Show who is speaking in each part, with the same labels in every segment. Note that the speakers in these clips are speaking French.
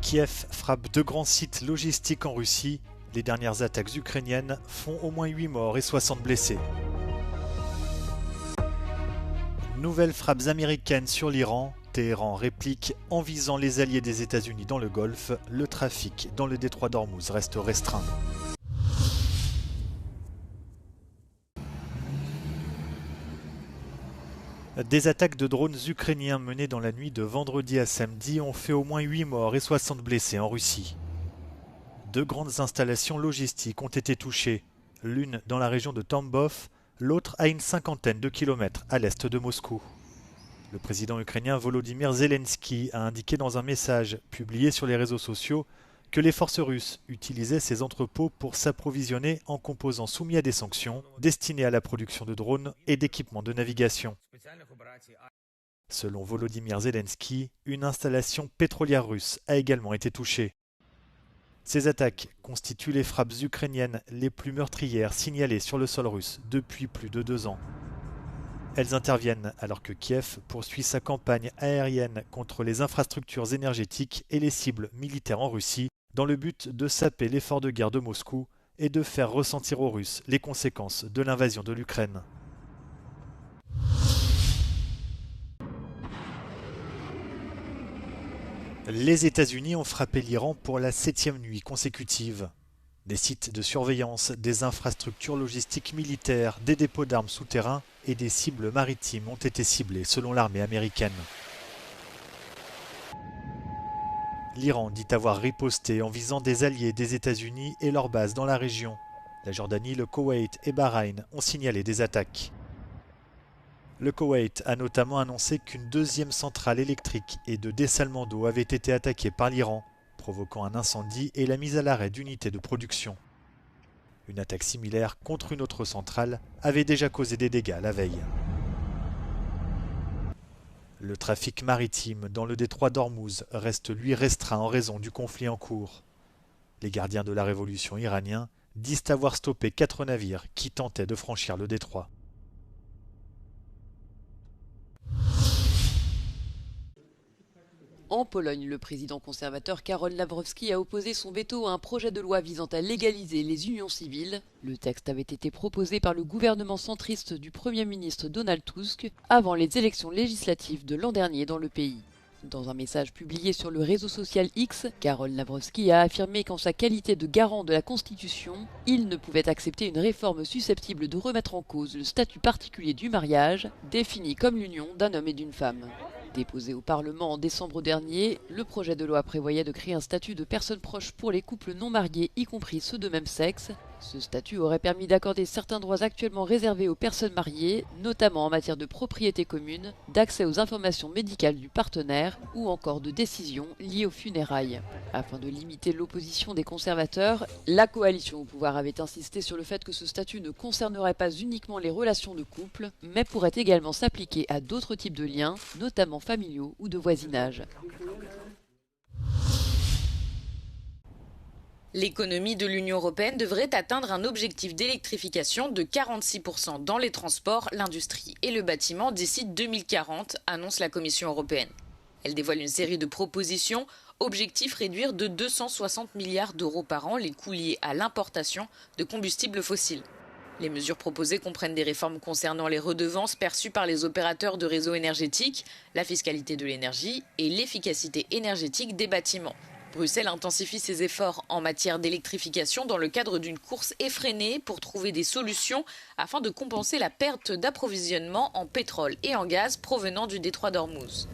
Speaker 1: Kiev frappe deux grands sites logistiques en Russie. Les dernières attaques ukrainiennes font au moins 8 morts et 60 blessés. Nouvelles frappes américaines sur l'Iran. Téhéran réplique en visant les alliés des États-Unis dans le Golfe. Le trafic dans le détroit d'Ormuz reste restreint. Des attaques de drones ukrainiens menées dans la nuit de vendredi à samedi ont fait au moins 8 morts et 60 blessés en Russie. Deux grandes installations logistiques ont été touchées, l'une dans la région de Tambov, l'autre à une cinquantaine de kilomètres à l'est de Moscou. Le président ukrainien Volodymyr Zelensky a indiqué dans un message publié sur les réseaux sociaux que les forces russes utilisaient ces entrepôts pour s'approvisionner en composants soumis à des sanctions destinés à la production de drones et d'équipements de navigation. Selon Volodymyr Zelensky, une installation pétrolière russe a également été touchée. Ces attaques constituent les frappes ukrainiennes les plus meurtrières signalées sur le sol russe depuis plus de 2 ans. Elles interviennent alors que Kiev poursuit sa campagne aérienne contre les infrastructures énergétiques et les cibles militaires en Russie dans le but de saper l'effort de guerre de Moscou et de faire ressentir aux Russes les conséquences de l'invasion de l'Ukraine. Les États-Unis ont frappé l'Iran pour la 7e nuit consécutive. Des sites de surveillance, des infrastructures logistiques militaires, des dépôts d'armes souterrains et des cibles maritimes ont été ciblés selon l'armée américaine. L'Iran dit avoir riposté en visant des alliés des États-Unis et leurs bases dans la région. La Jordanie, le Koweït et Bahreïn ont signalé des attaques. Le Koweït a notamment annoncé qu'une deuxième centrale électrique et de dessalement d'eau avait été attaquée par l'Iran, provoquant un incendie et la mise à l'arrêt d'unités de production. Une attaque similaire contre une autre centrale avait déjà causé des dégâts la veille. Le trafic maritime dans le détroit d'Ormuz reste lui restreint en raison du conflit en cours. Les gardiens de la révolution iranien disent avoir stoppé 4 navires qui tentaient de franchir le détroit.
Speaker 2: En Pologne, le président conservateur Karol Nawrocki a opposé son veto à un projet de loi visant à légaliser les unions civiles. Le texte avait été proposé par le gouvernement centriste du Premier ministre Donald Tusk avant les élections législatives de l'an dernier dans le pays. Dans un message publié sur le réseau social X, Karol Nawrocki a affirmé qu'en sa qualité de garant de la Constitution, il ne pouvait accepter une réforme susceptible de remettre en cause le statut particulier du mariage, défini comme l'union d'un homme et d'une femme. Déposé au Parlement en décembre dernier, le projet de loi prévoyait de créer un statut de personnes proches pour les couples non mariés, y compris ceux de même sexe. Ce statut aurait permis d'accorder certains droits actuellement réservés aux personnes mariées, notamment en matière de propriété commune, d'accès aux informations médicales du partenaire ou encore de décisions liées aux funérailles. Afin de limiter l'opposition des conservateurs, la coalition au pouvoir avait insisté sur le fait que ce statut ne concernerait pas uniquement les relations de couple, mais pourrait également s'appliquer à d'autres types de liens, notamment familiaux ou de voisinage.
Speaker 3: L'économie de l'Union européenne devrait atteindre un objectif d'électrification de 46% dans les transports, l'industrie et le bâtiment d'ici 2040, annonce la Commission européenne. Elle dévoile une série de propositions. Objectif réduire de 260 milliards d'euros par an les coûts liés à l'importation de combustibles fossiles. Les mesures proposées comprennent des réformes concernant les redevances perçues par les opérateurs de réseaux énergétiques, la fiscalité de l'énergie et l'efficacité énergétique des bâtiments. Bruxelles intensifie ses efforts en matière d'électrification dans le cadre d'une course effrénée pour trouver des solutions afin de compenser la perte d'approvisionnement en pétrole et en gaz provenant du détroit d'Ormuz.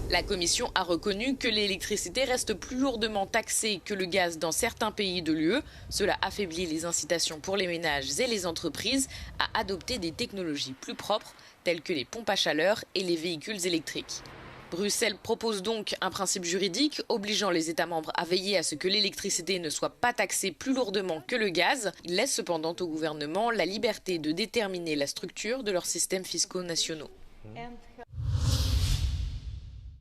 Speaker 3: La Commission a reconnu que l'électricité reste plus lourdement taxée que le gaz dans certains pays de l'UE. Cela affaiblit les incitations pour les ménages et les entreprises à adopter des technologies plus propres telles que les pompes à chaleur et les véhicules électriques. Bruxelles propose donc un principe juridique obligeant les États membres à veiller à ce que l'électricité ne soit pas taxée plus lourdement que le gaz. Il laisse cependant au gouvernement la liberté de déterminer la structure de leurs systèmes fiscaux nationaux.